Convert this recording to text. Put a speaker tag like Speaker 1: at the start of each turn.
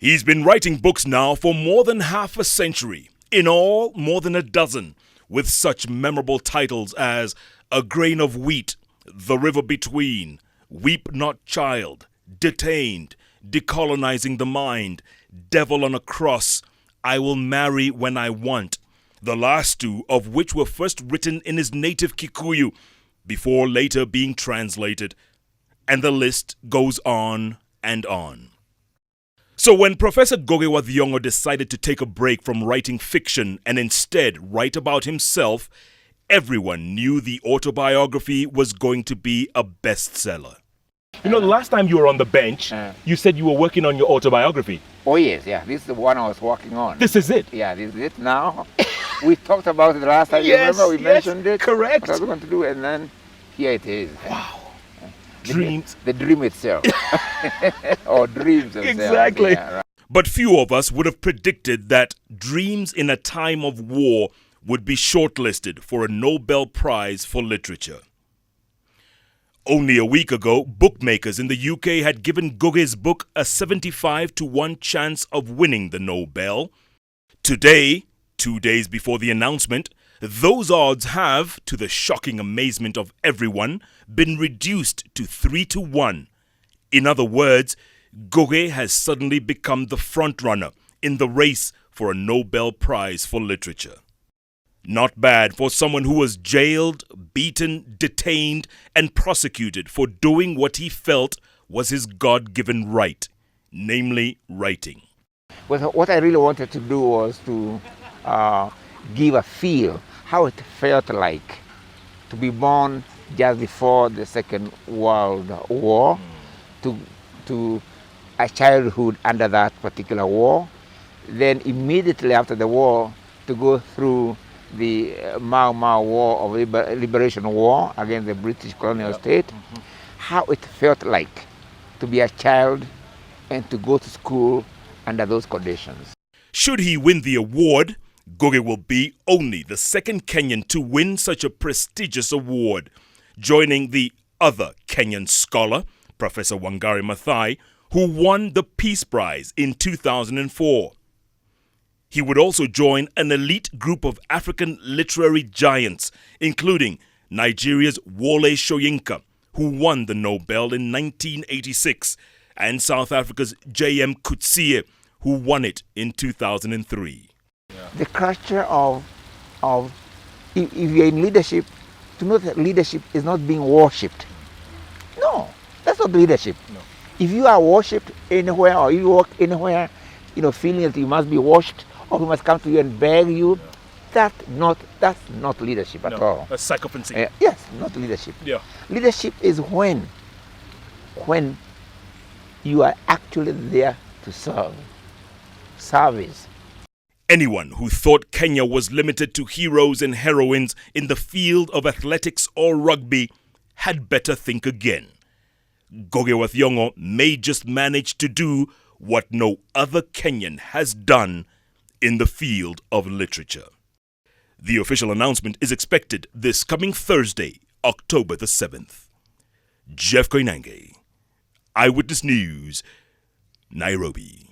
Speaker 1: He's been writing books now for more than half a century, in all more than a dozen, with such memorable titles as A Grain of Wheat, The River Between, Weep Not Child, Detained, Decolonizing the Mind, Devil on a Cross, I Will Marry When I Want, the last two of which were first written in his native Kikuyu, before later being translated. And the list goes on and on. So when Professor Ngugi Thiong'o decided to take a break from writing fiction and instead write about himself, everyone knew the autobiography was going to be a bestseller. You know, the last time you were on the bench, you said you were working on your autobiography.
Speaker 2: Oh yes, yeah. This is the one I was working on.
Speaker 1: This is it?
Speaker 2: Yeah, this is it now. We talked about it last time,
Speaker 1: Yes,
Speaker 2: remember? We mentioned it.
Speaker 1: Correct.
Speaker 2: What I was going to do, and then here it is.
Speaker 1: Wow. Dreams.
Speaker 2: The dream itself. Or dreams themselves.
Speaker 1: Exactly.
Speaker 2: Yeah, right.
Speaker 1: But few of us would have predicted that Dreams in a Time of War would be shortlisted for a Nobel Prize for Literature. Only a week ago, bookmakers in the UK had given Ngugi's book a 75-1 chance of winning the Nobel. Today, 2 days before the announcement, those odds have, to the shocking amazement of everyone, been reduced to 3-1. In other words, Ngugi has suddenly become the frontrunner in the race for a Nobel Prize for Literature. Not bad for someone who was jailed, beaten, detained, and prosecuted for doing what he felt was his God-given right, namely writing.
Speaker 2: What I really wanted to do was to give a feel how it felt like to be born just before the Second World War, to a childhood under that particular war, then immediately after the war to go through the Mau Mau War of Liberation War against the British colonial state, how it felt like to be a child and to go to school under those conditions.
Speaker 1: Should he win the award, Ngugi will be only the second Kenyan to win such a prestigious award, joining the other Kenyan scholar, Professor Wangari Maathai, who won the Peace Prize in 2004. He would also join an elite group of African literary giants, including Nigeria's Wole Soyinka, who won the Nobel in 1986, and South Africa's J.M. Coetzee, who won it in 2003.
Speaker 2: The culture of if you're in leadership, to know that leadership is not being worshipped. No, that's not leadership.
Speaker 1: No.
Speaker 2: If you are worshipped anywhere, or you walk anywhere, feeling that you must be worshipped, or we must come to you and beg you, that's not leadership at all.
Speaker 1: That's sycophancy.
Speaker 2: Yes, not leadership.
Speaker 1: Yeah.
Speaker 2: Leadership is when you are actually there to serve. Service.
Speaker 1: Anyone who thought Kenya was limited to heroes and heroines in the field of athletics or rugby had better think again. Ngugi Thiong'o may just manage to do what no other Kenyan has done in the field of literature. The official announcement is expected this coming Thursday, October the 7th. Jeff Koinange, Eyewitness News, Nairobi.